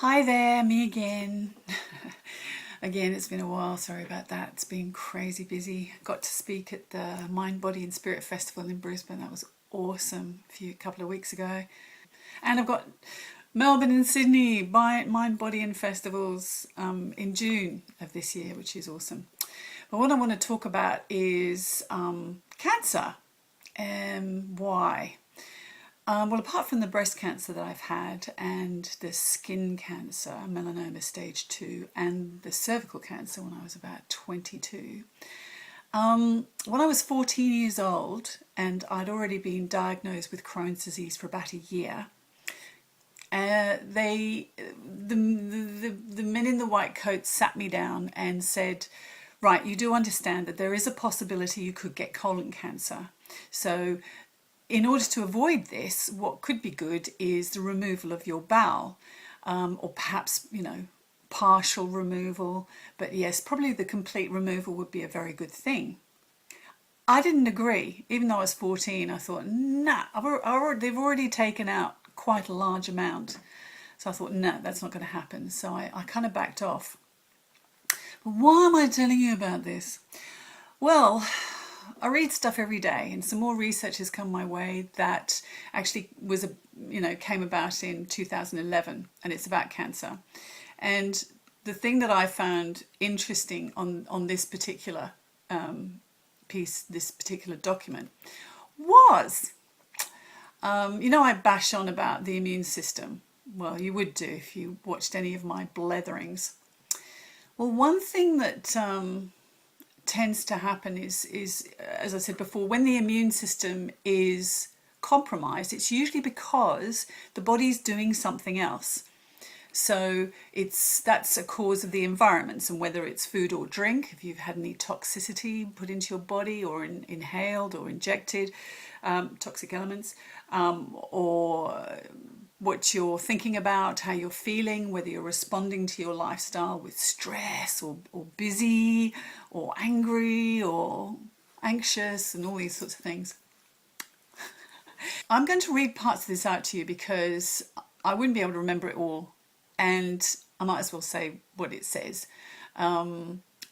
Hi there, me again. Again, it's been a while, sorry about that. It's been crazy busy. Got to speak at the Mind, Body and Spirit Festival in Brisbane. That was awesome a couple of weeks ago. And I've got Melbourne and Sydney Mind, Body and Festivals in June of this year, which is awesome. But what I want to talk about is cancer and why. Well, apart from the breast cancer that I've had and the skin cancer, melanoma stage 2, and the cervical cancer when I was about 22, when I was 14 years old and I'd already been diagnosed with Crohn's disease for about a year, the men in the white coats sat me down and said, right, you do understand that there is a possibility you could get colon cancer. So in order to avoid this, what could be good is the removal of your bowel, or perhaps, partial removal. But yes, probably the complete removal would be a very good thing. I didn't agree. Even though I was 14, I thought, nah, they've already taken out quite a large amount. So I thought, no, that's not going to happen. So I kind of backed off. But why am I telling you about this? Well, I read stuff every day, and some more research has come my way that actually came about in 2011, and it's about cancer. And the thing that I found interesting on this particular piece, this particular document, was, I bash on about the immune system. Well, you would do if you watched any of my bletherings. Well, one thing that tends to happen is, as I said before, when the immune system is compromised, it's usually because the body's doing something else. So that's a cause of the environments, and whether it's food or drink, if you've had any toxicity put into your body or inhaled or injected toxic elements, or what you're thinking about, how you're feeling, whether you're responding to your lifestyle with stress or busy or angry or anxious and all these sorts of things. I'm going to read parts of this out to you because I wouldn't be able to remember it all, and I might as well say what it says.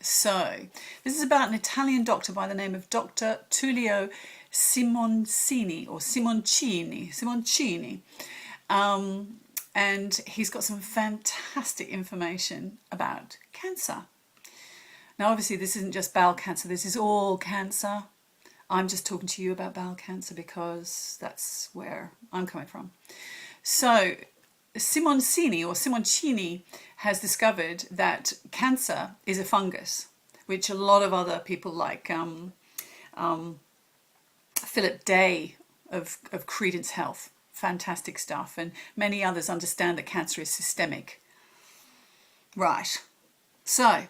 So this is about an Italian doctor by the name of Dr. Tullio Simoncini. And he's got some fantastic information about cancer. Now, obviously, this isn't just bowel cancer. This is all cancer. I'm just talking to you about bowel cancer because that's where I'm coming from. So Simoncini has discovered that cancer is a fungus, which a lot of other people like Philip Day of Credence Health, fantastic stuff, and many others understand that cancer is systemic. Right. So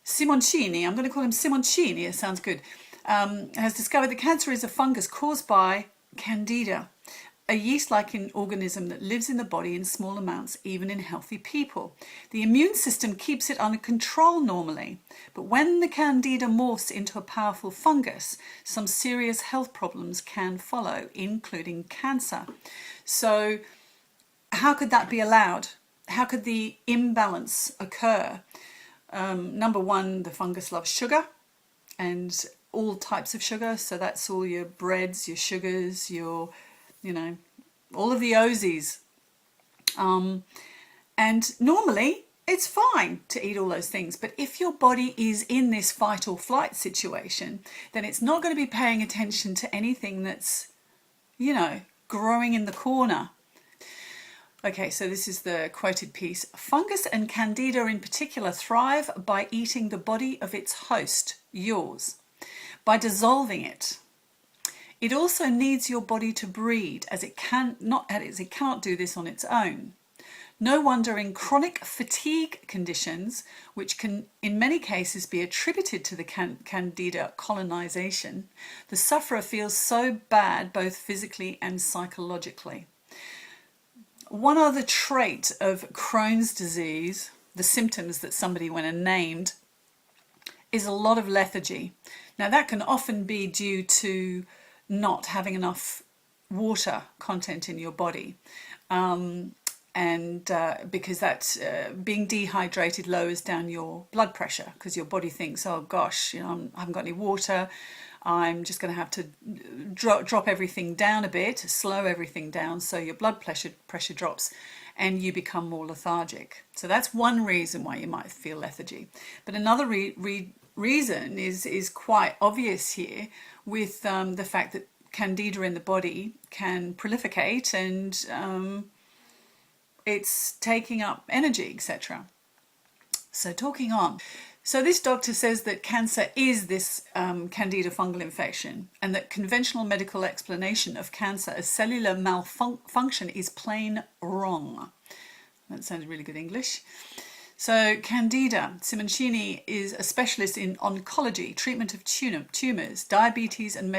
Simoncini, I'm going to call him Simoncini, it sounds good, has discovered that cancer is a fungus caused by Candida, a yeast-like organism that lives in the body in small amounts, even in healthy people. The immune system keeps it under control normally, but when the Candida morphs into a powerful fungus, some serious health problems can follow, including cancer. So how could that be allowed? How could the imbalance occur? Number one, the fungus loves sugar, and all types of sugar. So that's all your breads, your sugars, your all of the Ozies. And normally it's fine to eat all those things. But if your body is in this fight or flight situation, then it's not going to be paying attention to anything that's, growing in the corner. Okay, so this is the quoted piece. Fungus and Candida in particular thrive by eating the body of its host, yours, by dissolving it. It also needs your body to breed, as it cannot do this on its own. No wonder in chronic fatigue conditions, which can in many cases be attributed to the Candida colonization, the sufferer feels so bad both physically and psychologically. One other trait of Crohn's disease, the symptoms that somebody went and named, is a lot of lethargy. Now that can often be due to not having enough water content in your body. and because that being dehydrated lowers down your blood pressure, because your body thinks, oh gosh, I haven't got any water, I'm just going to have to drop everything down a bit, slow everything down, so your blood pressure drops and you become more lethargic. So that's one reason why you might feel lethargy. But another reason is quite obvious here, with the fact that candida in the body can proliferate, and it's taking up energy, etc. So talking on. So this doctor says that cancer is this candida fungal infection, and that conventional medical explanation of cancer as cellular malfunction is plain wrong. That sounds really good English. So Candida Simoncini is a specialist in oncology, treatment of tumours, diabetes and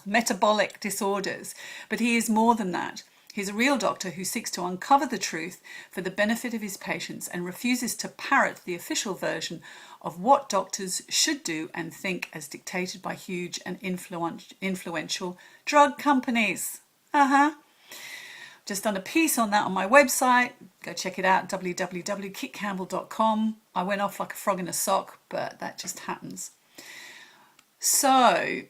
metabolic disorders. But he is more than that. He's a real doctor who seeks to uncover the truth for the benefit of his patients and refuses to parrot the official version of what doctors should do and think as dictated by huge and influential drug companies. Just done a piece on that on my website. Go check it out, www.kitcampbell.com. I went off like a frog in a sock, but that just happens. So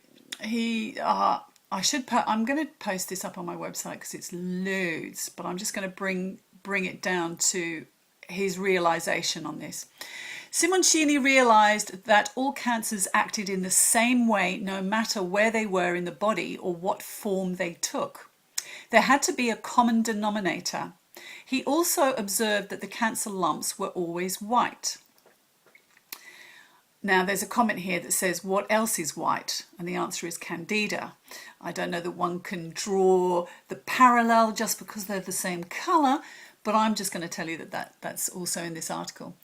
I'm going to post this up on my website because it's loads, but I'm just going to bring it down to his realization on this. Simoncini realized that all cancers acted in the same way no matter where they were in the body or what form they took. There had to be a common denominator. He also observed that the cancer lumps were always white. Now, there's a comment here that says, what else is white? And the answer is candida. I don't know that one can draw the parallel just because they're the same colour, but I'm just going to tell you that's also in this article.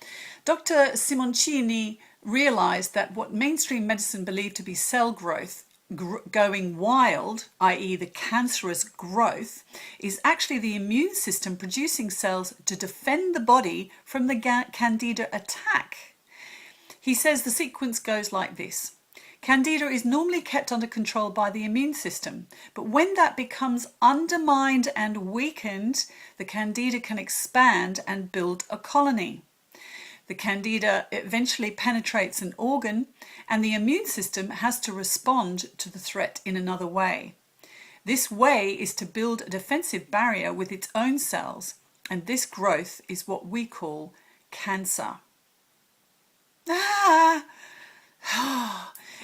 Dr. Simoncini realised that what mainstream medicine believed to be cell growth going wild, i.e. the cancerous growth, is actually the immune system producing cells to defend the body from the candida attack. He says the sequence goes like this. Candida is normally kept under control by the immune system, but when that becomes undermined and weakened, the candida can expand and build a colony. The candida eventually penetrates an organ, and the immune system has to respond to the threat in another way. This way is to build a defensive barrier with its own cells, and this growth is what we call cancer.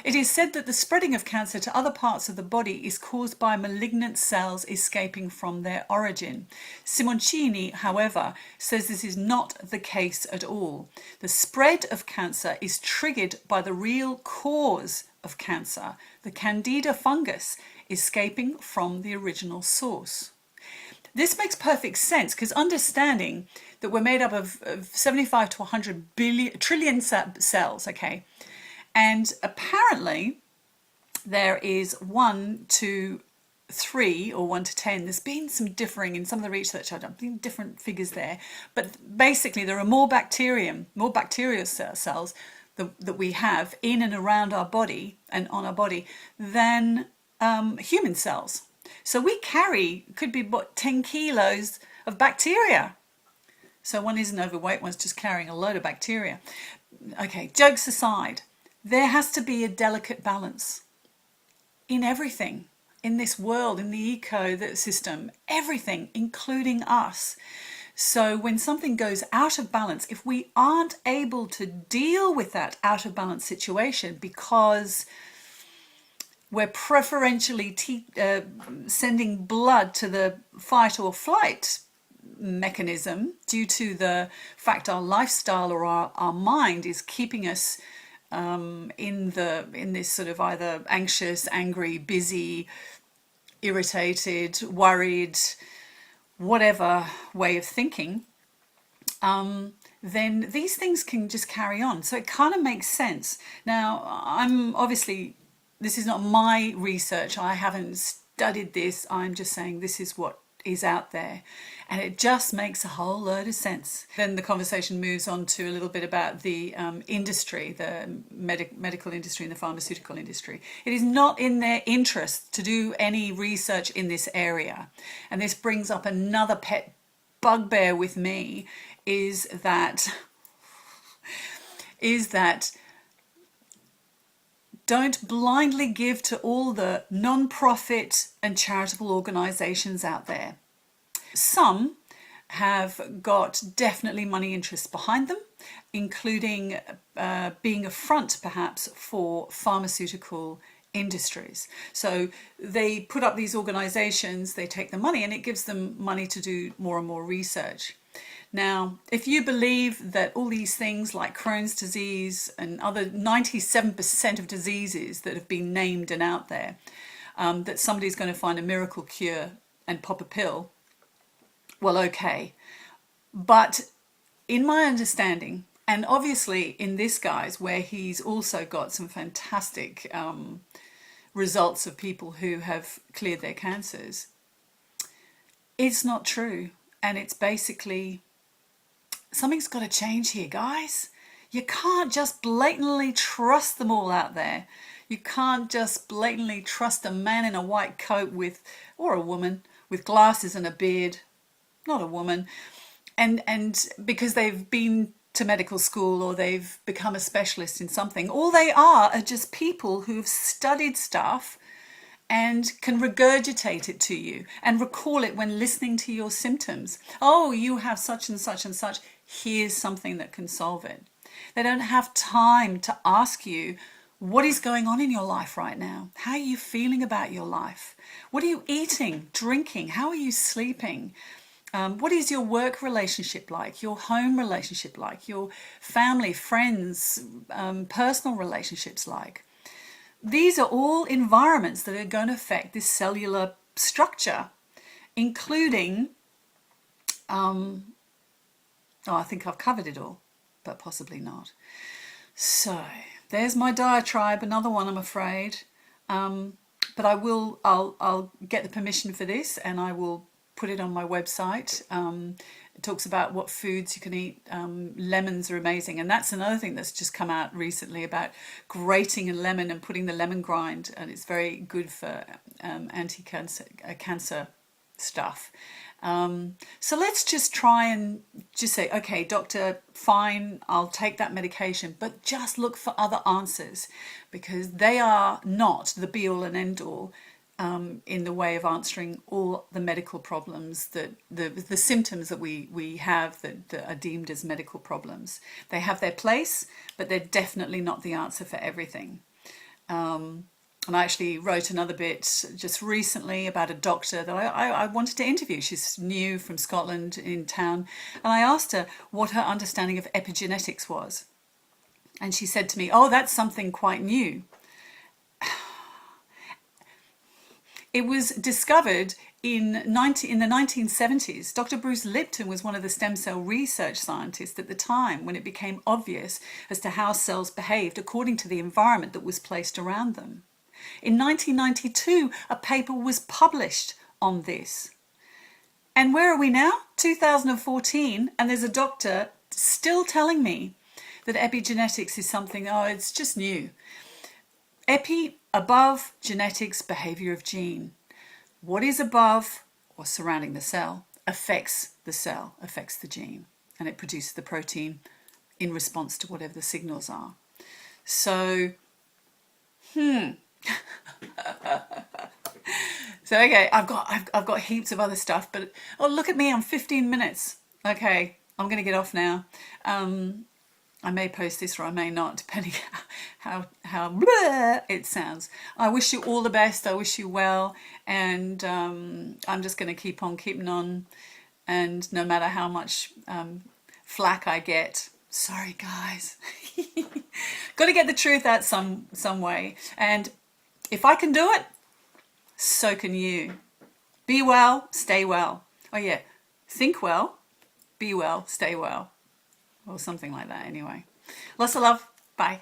It is said that the spreading of cancer to other parts of the body is caused by malignant cells escaping from their origin. Simoncini, however, says this is not the case at all. The spread of cancer is triggered by the real cause of cancer, the Candida fungus, escaping from the original source. This makes perfect sense, because understanding that we're made up of 75 to 100 trillion cells, okay? And apparently there is 1 to 3 or 1 to 10. There's been some differing in some of the research I've done, been different figures there. But basically there are more bacterial cells that we have in and around our body and on our body than human cells. So we could be 10 kilos of bacteria. So one isn't overweight, one's just carrying a load of bacteria. Okay, jokes aside, there has to be a delicate balance in everything, in this world, in the ecosystem, everything, including us. So when something goes out of balance, if we aren't able to deal with that out of balance situation because we're preferentially sending blood to the fight or flight mechanism due to the fact our lifestyle or our mind is keeping us in this sort of either anxious, angry, busy, irritated, worried, whatever way of thinking, then these things can just carry on. So it kind of makes sense. Now, this is not my research. I haven't studied this. I'm just saying this is what is out there, and it just makes a whole load of sense. Then the conversation moves on to a little bit about the industry, the medical industry and the pharmaceutical industry. It is not in their interest to do any research in this area, and this brings up another pet bugbear with me, is that don't blindly give to all the non-profit and charitable organisations out there. Some have got definitely money interests behind them, including being a front perhaps for pharmaceutical industries. So they put up these organisations, they take the money, and it gives them money to do more and more research. Now, if you believe that all these things like Crohn's disease and other 97% of diseases that have been named and out there, that somebody's going to find a miracle cure and pop a pill, well, okay. But in my understanding, and obviously in this guy's, where he's also got some fantastic results of people who have cleared their cancers, it's not true. And it's basically, something's got to change here, guys. You can't just blatantly trust them all out there. You can't just blatantly trust a man in a white coat with, or a woman with glasses and a beard, not a woman, and because they've been to medical school or they've become a specialist in something. All they are just people who've studied stuff and can regurgitate it to you and recall it when listening to your symptoms. Oh, you have such and such and such. Here's something that can solve it. They don't have time to ask you, what is going on in your life right now? How are you feeling about your life? What are you eating, drinking? How are you sleeping? What is your work relationship like? Your home relationship like? Your family, friends, personal relationships like? These are all environments that are going to affect this cellular structure, including, I think I've covered it all, but possibly not. So there's my diatribe, another one, I'm afraid. But I'll get the permission for this, and I will put it on my website. It talks about what foods you can eat. Lemons are amazing, and that's another thing that's just come out recently about grating a lemon and putting the lemon grind, and it's very good for anti-cancer cancer stuff. So let's just try and just say, okay, doctor, fine, I'll take that medication, but just look for other answers, because they are not the be-all and end-all in the way of answering all the medical problems, that the symptoms that we have that are deemed as medical problems. They have their place, but they're definitely not the answer for everything. And I actually wrote another bit just recently about a doctor that I wanted to interview. She's new from Scotland in town. And I asked her what her understanding of epigenetics was. And she said to me, oh, that's something quite new. It was discovered in the 1970s. Dr. Bruce Lipton was one of the stem cell research scientists at the time when it became obvious as to how cells behaved according to the environment that was placed around them. In 1992, a paper was published on this. And where are we now? 2014, and there's a doctor still telling me that epigenetics is something, oh, it's just new. Epi, above, genetics, behavior of gene. What is above or surrounding the cell affects the cell, affects the gene, and it produces the protein in response to whatever the signals are. So, So okay, I've got heaps of other stuff, but oh, look at me, I'm 15 minutes. Okay, I'm gonna get off now. I may post this or I may not, depending how bleh it sounds. I wish you all the best. I wish you well, and I'm just gonna keep on keeping on, and no matter how much flack I get, sorry guys, got to get the truth out some way, and if I can do it, so can you. Be well, stay well. Oh yeah, think well, be well, stay well. Or something like that anyway. Lots of love. Bye.